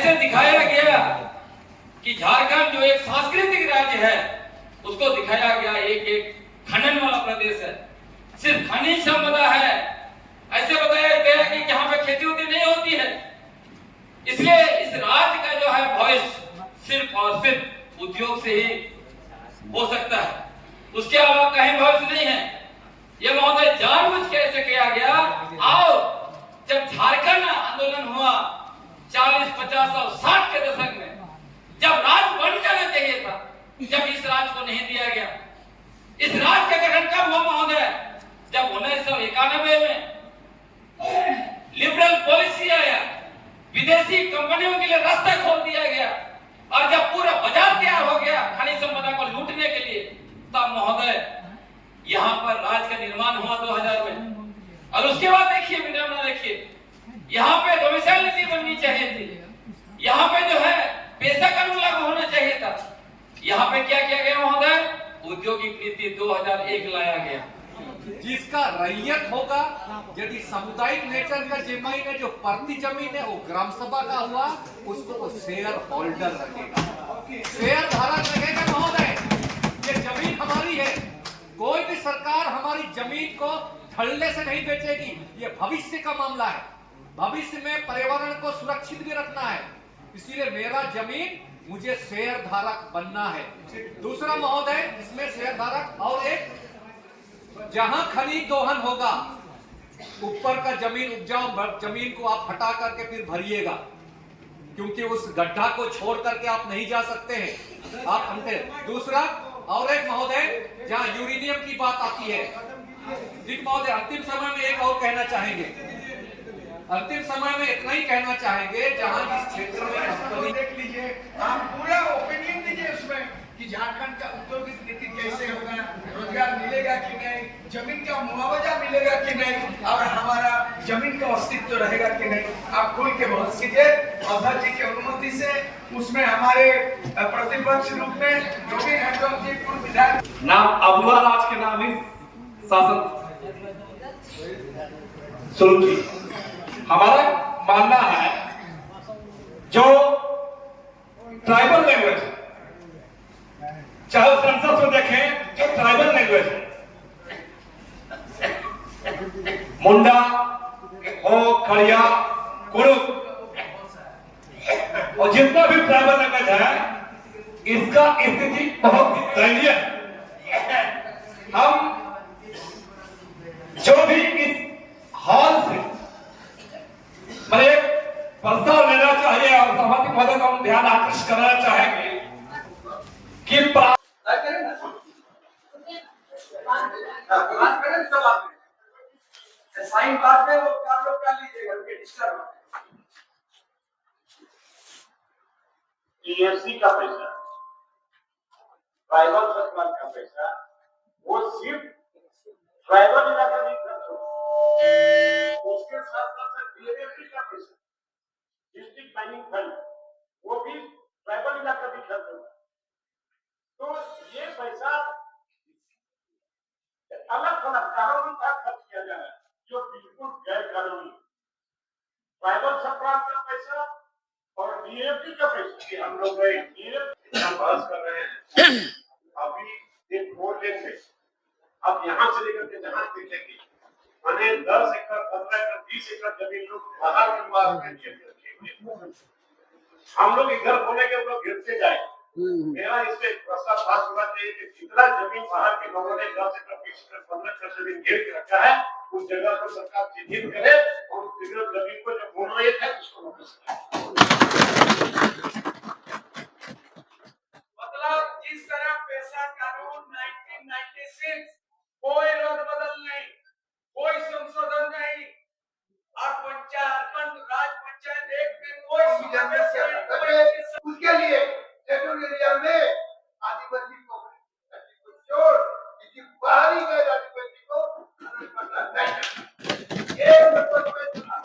ऐसे दिखाया गया कि झारखंड जो एक सांस्कृतिक राज्य है उसको दिखाया गया एक खनन वाला प्रदेश है, सिर्फ खनिज संपदा है, ऐसे बताया गया कि यहाँ पे खेती उती नहीं होती है। इसलिए इस राज्य का जो है भविष्य सिर्फ और सिर्फ उद्योग से ही हो सकता है, उसके अलावा कहीं भविष्य नहीं है। ये महोदय जानबूझ के ऐसे किया गया। और जब झारखंड आंदोलन हुआ 40, 50 और 60 के दशक में, जब राज्य बन जाना चाहिए था, जब इस राज्य को नहीं दिया गया। इस राज्य का गठन कब हुआ महोदय? जब 1991 में लिबरल पॉलिसी आया, विदेशी कंपनियों के लिए रास्ता खोल दिया गया, और जब पूरा बाजार तैयार हो गया खनिज संपदा को लूटने के लिए, तब महोदय यहाँ पर राज्य का निर्माण हुआ 2000 में। और उसके बाद देखिए विडम्बना, देखिए यहाँ पे डोमिसाइल नीति बननी चाहिए थी, यहाँ पे जो है पेशा कानून लागू होना चाहिए था। यहाँ पे क्या किया गया महोदय? औद्योगिक नीति 2001 लाया गया, जिसका रैयत होगा, यदि सामुदायिक नेचर का जमीन है, जो प्रति जमीन है वो ग्राम सभा का हुआ, उसको वो शेयर होल्डर रखेगा, शेयर धारक रखेगा महोदय। ये जमीन हमारी है, कोई भी सरकार हमारी जमीन को धड़ल्ले से नहीं बेचेगी। ये भविष्य का मामला है, भविष्य में पर्यावरण को सुरक्षित भी रखना है, इसीलिए मेरा जमीन मुझे शेयर धारक बनना है। दूसरा महोदय, इसमें शेयर धारक और एक, जहां खनिज दोहन होगा ऊपर का जमीन उपजाऊ जमीन को आप हटा करके फिर भरिएगा, क्योंकि उस गड्ढा को छोड़ करके आप नहीं जा सकते हैं, आप अंते। दूसरा और एक महोदय, जहां यूरेनियम की बात आती है, ठीक महोदय, अंतिम समय में एक और कहना चाहेंगे, अंतिम समय में इतना ही कहना चाहेंगे, जहां जिस क्षेत्र में देख लीजिए, आप पूरा ओपिनियन दीजिए उसमें कि झारखंड का औद्योगिक नीति कैसे होगा, रोजगार मिलेगा कि नहीं, जमीन का मुआवजा मिलेगा कि नहीं, और हमारा जमीन का अस्तित्व रहेगा कि नहीं। आप खुल के बहुत कीजिए, अध्यक्ष जी की अनुमति से। उसमें हमारे प्रतिपक्ष रूप में योगी हेमचंद जी पूर्व विधायक नाम अबुआ राज के नाम ही शासन शुरू की। हमारा मानना है जो ट्राइबल लैंग्वेज, चाहे संसद में देखें, जो ट्राइबल लैंग्वेज है, मुंडा हो, खड़िया, कुरुक और जितना भी ट्राइबल लैंग्वेज है, इसका स्थिति बहुत ही दयनीय है। हम जो भी इस हॉल से एक प्रस्ताव लेना चाहिए और सभापति महोदय को हम ध्यान आकृष्ट करना चाहेंगे कि साइन बात में वो आप लोग कर लीजिएगा, उनके डिस्टर्ब टीएफसी का पैसा, ट्राइबल सरकार का पैसा, वो सिर्फ ट्राइबल इलाका में खर्च हो, उसके साथ साथ डीएफसी का पैसा, डिस्ट्रिक्ट माइनिंग फंड, वो भी ट्राइबल इलाका में खर्च होगा। तो ये पैसा अलग अलग कानूनी का खर्च किया जा रहा है, जो बिल्कुल गैर कानूनी। ट्राइबल सरकार का पैसा और डीएफटी का पैसा, हम लोग बहस कर रहे हैं। अभी एक वोट लेंगे, अब यहाँ से लेकर के जहाँ देखेंगे, मैंने 10 एकड़, 15 एकड़, 20 एकड़ जमीन लोग बाहर के पास में रखेंगे। हम लोग इधर बोलेंगे, हम लोग गिरते जाए। मेरा इसमें प्रस्ताव पास होना चाहिए कि जितना जमीन बाहर के लोगों ने 10 एकड़, 20 एकड़, 15 एकड़ जमीन गिर के रखा है, उस जगह को सरकार चिन्हित करे और उस जमीन को जो मूल्य है उसको नोटिस करे। मतलब जिस तरह पेशा कानून 1996, कोई रद्द बदल नहीं, कोई संशोधन नहीं, और पंचायत राज पंचायत एक्ट में कोई उसके लिए शेड्यूल एरिया में आदिवासी को छोड़ किसी बाहरी गैर आदिवासी को एक नंबर पे चला।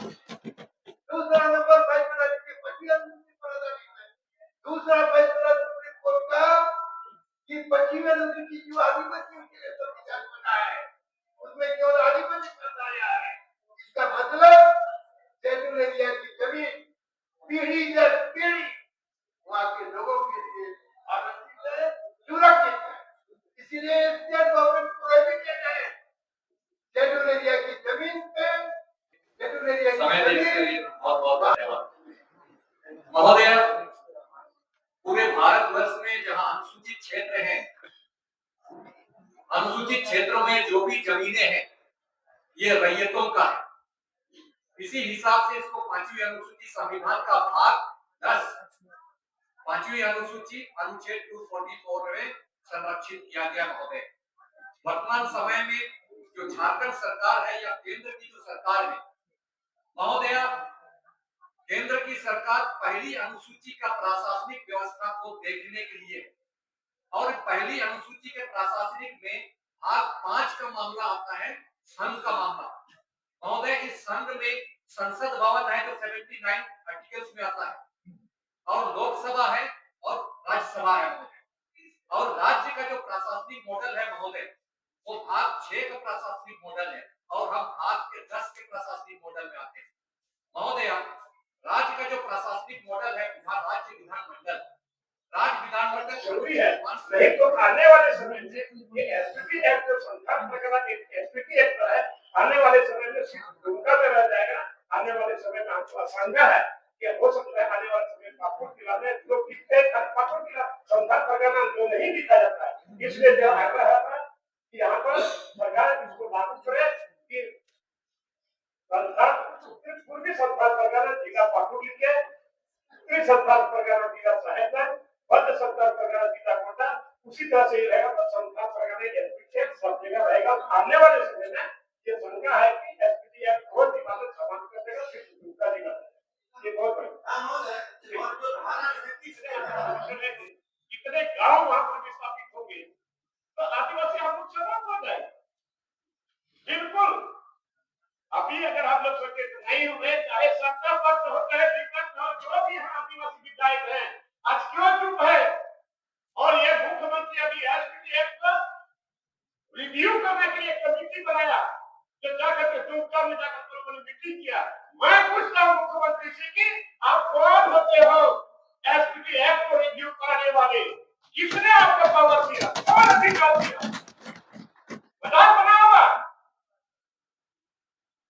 दूसरा नंबर फैसला के 25 दूसरा फैसला सुप्रीम कोर्ट का कि 25वें नंबर की जो आदिवासियों के लिए संविधान बना है, उसमें केवल आदिवासी बताया है। इसका मतलब शेड्यूल एरिया की जमीन पीढ़ी दर पीढ़ी वहाँ के लोगों के लिए आरक्षित है, सुरक्षित है। इसीलिए स्टेट गवर्नमेंट प्रोहिबिटेड है शेड्यूल एरिया की जमीन पे, शेड्यूल एरिया समय की देने के जमीन। लिए बहुत बहुत धन्यवाद महोदय। पूरे भारतवर्ष में जहां अनुसूचित क्षेत्र हैं, अनुसूचित क्षेत्रों में जो भी जमीनें हैं ये रैयतों का है। इसी हिसाब से इसको 5वीं अनुसूची संविधान का भाग 10 5वीं अनुसूची अनुच्छेद 244 में संरक्षित किया गया महोदय। वर्तमान समय में जो झारखंड सरकार है या केंद्र की जो सरकार है महोदय, केंद्र की सरकार पहली अनुसूची का प्रशासनिक व्यवस्था को देखने के लिए और पहली अनुसूची के प्रशासनिक में भाग 5 का मामला आता है, संघ का मामला महोदय। इस संघ में संसद भवन है जो 79 आर्टिकल्स में आता है और लोकसभा है और राज्यसभा है महोदय। और राज्य का जो प्रशासनिक मॉडल है महोदय वो भाग 6 का प्रशासनिक मॉडल है और हम भाग के 10 के प्रशासनिक मॉडल में आते हैं महोदय। राज्य का जो प्रशासनिक मॉडल है राज्य विधानमंडल, राज्य विधानमंडल जरूरी है, नहीं तो आने वाले समय में ये एसपीटी एक्ट जो संविधान प्रकार एक एसपीटी एक्ट है, आने वाले समय में दुमका में रह जाएगा। आने वाले समय में आपको आशंका है कि हो सकता है आने वाले समय पाकुड़ जिला में जो पाकुड़ जिला संविधान प्रकार जो नहीं लिखा जाता है, इसलिए जो आग्रह है कि यहाँ पर सरकार इसको लागू करे कि पूर्वी संविधान प्रकार जिला पाकुड़ लिखे, उत्तरी संविधान प्रकार जिला साहेबगंज, मध्य संविधान प्रकार जिला कोटा, उसी तरह से रहेगा तो संविधान प्रकार एसपीटी एक्ट सब जगह रहेगा। आने वाले समय में ये शंका है कि एसपीटी एक्ट और दिमाग समान कर देगा, फिर दूसरा नहीं कर ये बहुत कितने गांव वहां पर विस्थापित होंगे तो आदिवासी हम लोग समाप्त हो जाए। बिल्कुल अभी अगर आप लोग सोचे नहीं हुए, चाहे 70 वर्ष हो गए, विपक्ष हो, जो भी हम आदिवासी विधायक हैं, आज क्यों चुप है? और ये मुख्यमंत्री अभी एसपीटी एक्ट को रिव्यू करने के लिए कमेटी बनाया, जो जाकर के दुमका में जाकर लोगों ने मीटिंग किया। मैं पूछता हूँ मुख्यमंत्री से कि आप कौन होते हो एसपीटी एक्ट को रिव्यू कराने वाले? किसने आपको पावर दिया? कौन अधिकार दिया? बता बना हुआ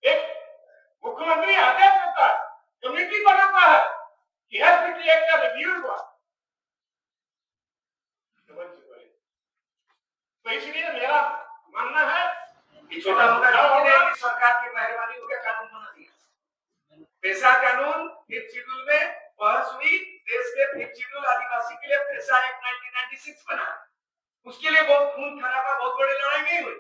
एक मुख्यमंत्री आदेश देता है, कमेटी बनाता है कि एसपीटी एक्ट का रिव्यू हुआ। तो इसलिए मेरा मानना है कि छोटा मोटा सरकार की मेहरबानी होकर कानून बना दिया। पेशा कानून 5th शेड्यूल में बहस हुई, देश के 5th शेड्यूल आदिवासी के लिए पेशा एक्ट 1996 बना। उसके लिए बहुत खून खराबा, बहुत बड़ी लड़ाई नहीं हुई,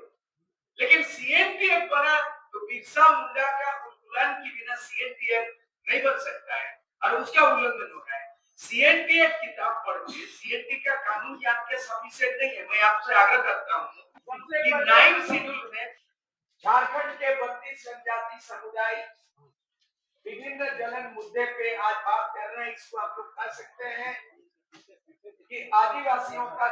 लेकिन सीएनटी एक्ट बना तो बिरसा मुंडा का उल्लंघन के बिना सीएनटी एक्ट नहीं बन सकता है और उसका उल्लंघन हो रहा है। सीएनटी एक्ट किताब पढ़िए, सीएनटी का कानून ज्ञान के सफिशिएंट नहीं है। मैं आपसे आग्रह करता हूँ कि 9th शेड्यूल में झारखंड के 32 जनजाति समुदाय विभिन्न जलन मुद्दे पे आज बात कर रहे हैं। इसको आप लोग कह सकते हैं कि आदिवासियों का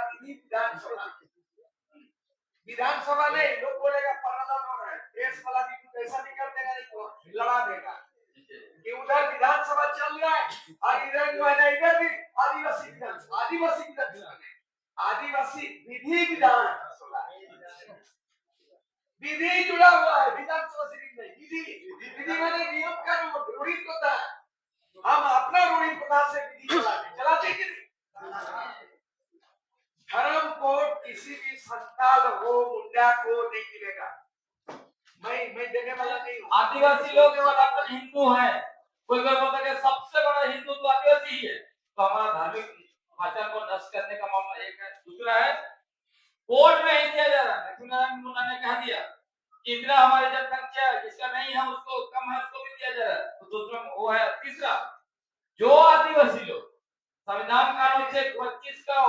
विधानसभा नहीं, लोग बोलेगा पार्लियामेंट हो रहा है, देश वाला भी कुछ ऐसा नहीं कर देगा, नहीं तो लड़ा देगा कि उधर विधानसभा चल रहा है और इधर जो है ना इधर भी आदिवासी विधानसभा आदिवासी विधि विधान विधि जुड़ा हुआ है, विधानसभा सिर्फ नहीं, विधि माने नियम का रूढ़ित होता है। हम अपना रूढ़ित प्रथा से विधि चलाते कि नहीं। धर्म कोड किसी भी संताल हो मुंडा को नहीं मिलेगा। मैं देने वाला नहीं हूँ। आदिवासी लोग केवल अपन हिंदू हैं, कोई बोलता है सबसे बड़ा हिंदू तो आदिवासी ही है, तो हमारा धार्मिक आचार को नष्ट करने का मामला एक है। दूसरा है कोर्ट में ही दिया जा रहा है, लक्ष्मीनारायण मुन्ना ने कह दिया कि इतना हमारी जनसंख्या है, जिसका नहीं है उसको कम है उसको भी दिया जा रहा है, तो दूसरा वो है। तीसरा जो आदिवासी लोग संविधान कानून से 25 का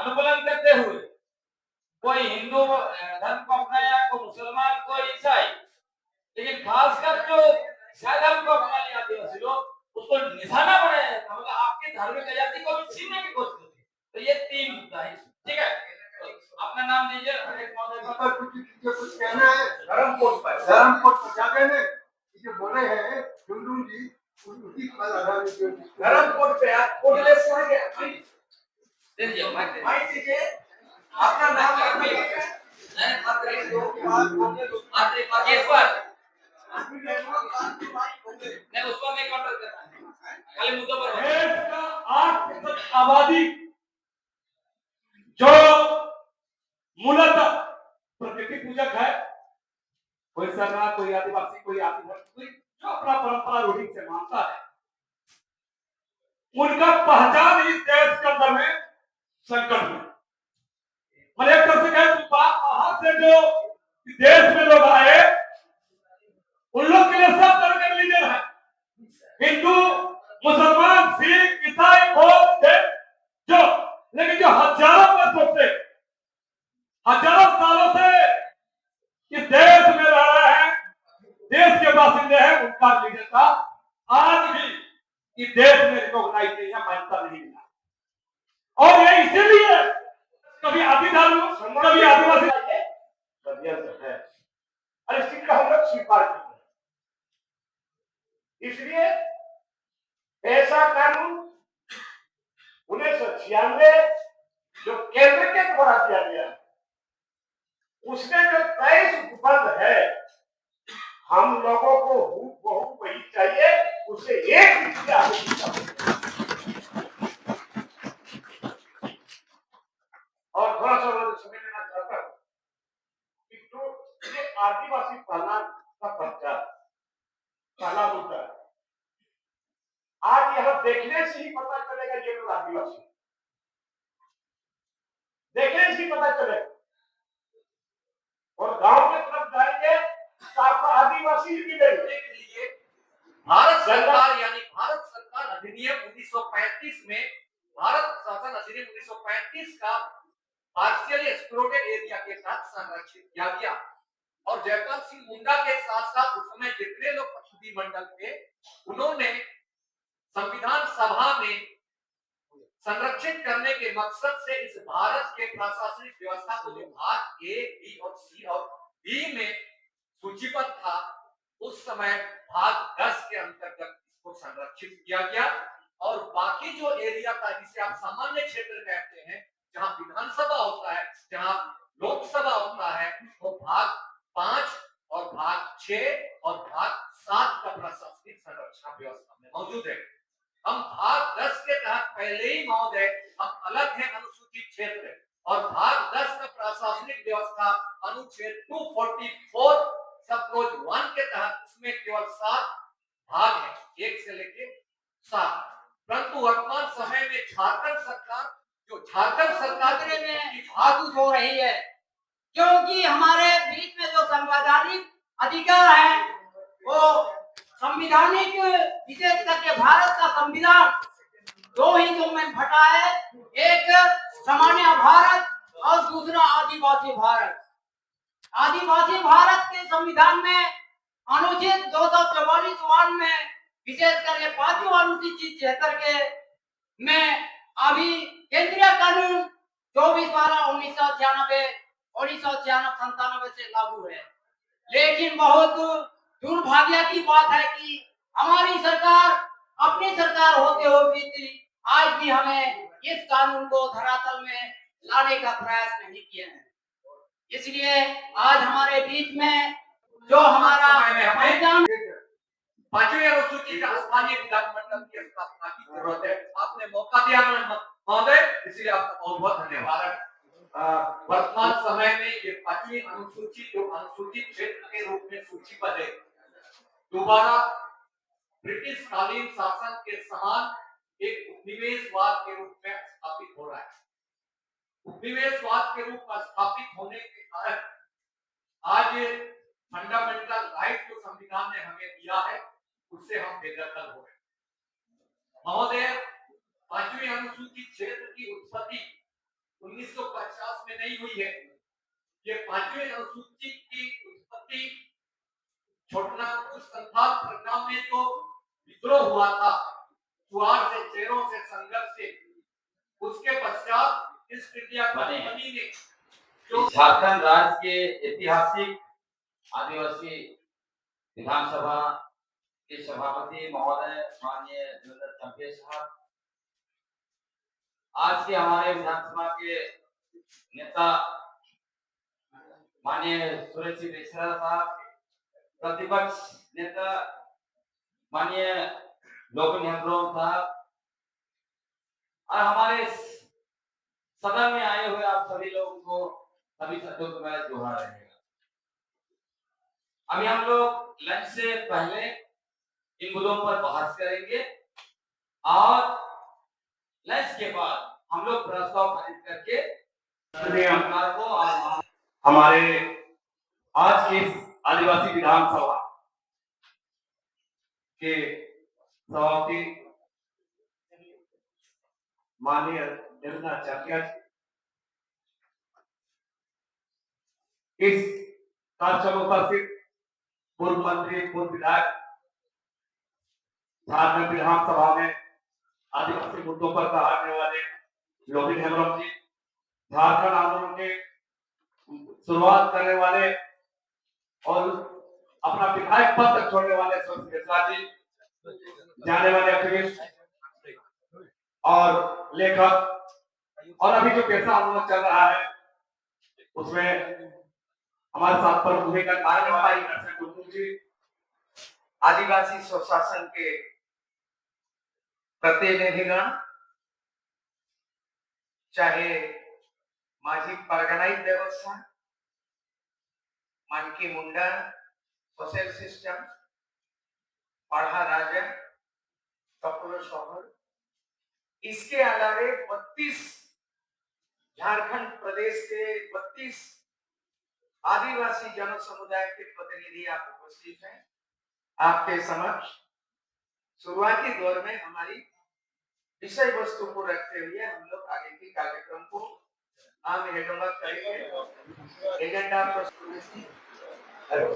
अनुपालन करते हुए कोई हिंदू धर्म को अपनाया, कोई मुसलमान, कोई ईसाई, लेकिन खासकर जो शायद धर्म को अपना लिया आदिवासी लोग उसको निशाना बनाया जाता है, मतलब आपकी धार्मिक आजादी को भी छीनने की कोशिश होती है। तो ये 3 मुद्दा है, ठीक है। अपना नाम दीजिए। कुछ कहना है धर्म कोड पर क्या कहने जो बोले हैं टुंडू जी, उनकी गरम कोट पे आप कोटलेस से आगे दे दीजिए माइक दे माइक दीजिए अपना नाम माइक बताइए हैं आप एक दो के बाद बोलने दो आते इस पर बोलने नहीं उस पर मैं काउंटर करना है खाली मुद्दों पर हो। देश का 8% आबादी जो मूलतः प्रकृति पूजक है, कोई सरना, कोई आदिवासी, कोई आदिवासी, कोई जो अपना परंपरा रूढ़ी से मानता है, उनका पहचान इस देश के अंदर में संकट में। मैंने एक तरह से कहा कि बाहर से जो देश में लोग आए, उन लोग के लिए सब तरह के लीडर है, हिंदू, मुसलमान, सिख, ईसाई, बौद्ध, जैन, जो लेकिन जो हजारों वर्षों से, हजारों सालों से इस देश में रह रहे हैं, देश के बासिंदे हैं, उनका लीडर था आज भी इस देश में रिकॉग्नाइज नहीं है, मान्यता नहीं मिला। और ये इसीलिए कभी आदि धर्म, कभी आदिवासी षड्यंत्र है, और इस चीज का हम लोग स्वीकार करते हैं। इसलिए ऐसा कानून 1996 जो केंद्र के द्वारा किया गया है, उसमें जो 23 उपबंध है, हम लोगों को हूबहू वही चाहिए, उसे एक भी चीज आगे नहीं चाहिए। और थोड़ा सा मैं समझ लेना चाहता हूं कि जो ये आदिवासी पहला का पर्चा, पहला मुद्दा है, आज यहां देखने से ही पता चलेगा ये लोग आदिवासी, देखने से ही पता चलेगा। और गांव की तरफ जाएंगे तो आपको आदिवासी ही मिलेंगे। भारत सरकार यानी भारत सरकार अधिनियम 1935 में, भारत शासन अधिनियम 1935 का पार्शियली एक्सप्लोरेड एरिया के साथ संरक्षित किया गया। और जयपाल सिंह मुंडा के साथ साथ उस समय जितने लोग प्रतिनिधिमंडल थे, उन्होंने संविधान सभा में संरक्षित करने के मकसद से इस भारत के प्रशासनिक व्यवस्था को जो भाग ए, बी और सी और डी में सूचीबद्ध था, उस समय भाग 10 के अंतर्गत इसको संरक्षित किया गया। और बाकी जो एरिया था, जिसे आप सामान्य क्षेत्र कहते हैं, जहां विधानसभा होता है, जहां लोकसभा होता है, वो भाग 5 और भाग 6 और भाग 7 का प्रशासनिक संरक्षण व्यवस्था में मौजूद है। हम भाग 10 के तहत पहले ही महोदय हम अलग हैं अनुसूचित क्षेत्र, और भाग 10 का प्रशासनिक व्यवस्था अनुच्छेद 244 सब क्लोज 1 के तहत उसमें केवल 7 भाग हैं, 1 से लेके 7। परंतु वर्तमान समय में झारखंड सरकार में भागुक हो रही है, क्योंकि हमारे बीच में जो संवैधानिक अधिकार है, वो संविधानिक विशेष करके भारत का संविधान 2 हिस्सों में बटा है, एक सामान्य भारत और दूसरा आदिवासी भारत। आदिवासी भारत के संविधान में अनुच्छेद 244 में विशेष करके 5वां अनुसूचित 76 के में अभी केंद्रीय कानून 24/12/1996 1996-97 से लागू है। लेकिन बहुत दुर्भाग्य की बात है कि हमारी सरकार अपनी सरकार होते हुए भी आज भी हमें इस कानून को धरातल में लाने का प्रयास नहीं किया है। इसलिए आज हमारे बीच में जो हमारा मैदान 5वीं अनुसूची का स्थानीय विधानमंडल की स्थापना की जरूरत है। आपने मौका दिया महोदय, इसलिए आपका बहुत बहुत धन्यवाद। वर्तमान समय में ये 5वीं अनुसूची जो अनुसूचित क्षेत्र के रूप में सूचीबद्ध है, दोबारा ब्रिटिश कालीन शासन के समान एक उपनिवेशवाद के रूप में स्थापित हो रहा है। उपनिवेशवाद के रूप में स्थापित होने के कारण आज फंडामेंटल राइट जो संविधान ने हमें दिया है, उससे हम बेदखल हो गए। महोदय, 5वीं अनुसूचित क्षेत्र की उत्पत्ति 1950 में नहीं हुई है। ये 5वीं अनुसूची की उत्पत्ति छोटनागपुर संथाल प्रज्ञा में जो विद्रोह हुआ था, चुआर से चेरों से संघर्ष से, उसके पश्चात ईस्ट इंडिया कंपनी ने जो झारखंड राज्य के ऐतिहासिक आदिवासी विधानसभा के सभापति महोदय माननीय देवेंद्र चंपे साहब, आज के हमारे विधानसभा के नेता माननीय सुरेश मिश्रा साहब, प्रतिपक्ष नेता माननीय लोकन हेम्ब्रोम साहब और हमारे सदन में आए हुए आप सभी लोगों को सभी शब्दों को मैं दोहरा रहेगा। अभी हम लोग लंच से पहले इन मुद्दों पर बहस करेंगे और लंच के बाद हम लोग प्रस्ताव पारित करके सरकार को और हमारे आज की आदिवासी विधानसभा के सभापति माननीय देवेंद्र चंपे जी, इस कार्यक्रम में उपस्थित पूर्व मंत्री, पूर्व विधायक, झारखंड विधानसभा में आदिवासी मुद्दों पर सहारने वाले लोकन हेम्ब्रोम जी, झारखंड आंदोलन के शुरुआत करने वाले और अपना विधायक पद तक छोड़ने वाले सुरेश मिश्रा जी, जाने वाले एक्टिविस्ट और लेखक, और अभी जो पेशा आंदोलन चल रहा है उसमें हमारे साथ पर भूमिका निभाने वाले नरसिंह गुरु जी, आदिवासी स्वशासन के प्रतिनिधिगण, चाहे माझी परगनाई व्यवस्था, मानकी मुंडा सोशल सिस्टम, पढ़ा राजा, कपूर शहर, इसके अलावे 32 झारखंड प्रदेश के 32 आदिवासी जन समुदाय के प्रतिनिधि आप उपस्थित हैं। आपके समक्ष शुरुआती दौर में हमारी विषय वस्तु को रखते हुए हम लोग आगे की कार्यक्रम को आम हेडोमत करेंगे। एजेंडा प्रस्तुत हेलो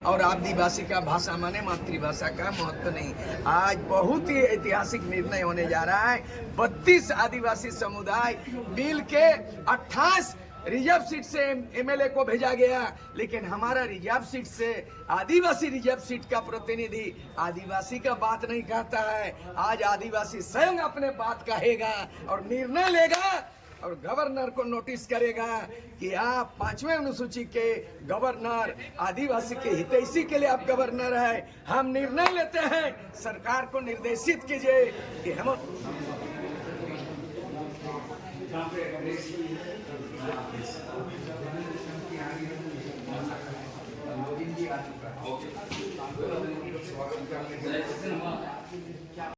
और आदिवासी का भाषा माने मातृभाषा का महत्व नहीं। आज बहुत ही ऐतिहासिक निर्णय होने जा रहा है। 32 आदिवासी समुदाय मिल के 28 रिजर्व सीट से एमएलए को भेजा गया, लेकिन हमारा रिजर्व सीट से आदिवासी रिजर्व सीट का प्रतिनिधि आदिवासी का बात नहीं कहता है। आज आदिवासी स्वयं अपने बात कहेगा और निर्णय लेगा और गवर्नर को नोटिस करेगा कि आप 5वें अनुसूची के गवर्नर, आदिवासी के हितैषी के लिए आप गवर्नर है। हम निर्णय लेते हैं, सरकार को निर्देशित कीजिए कि हम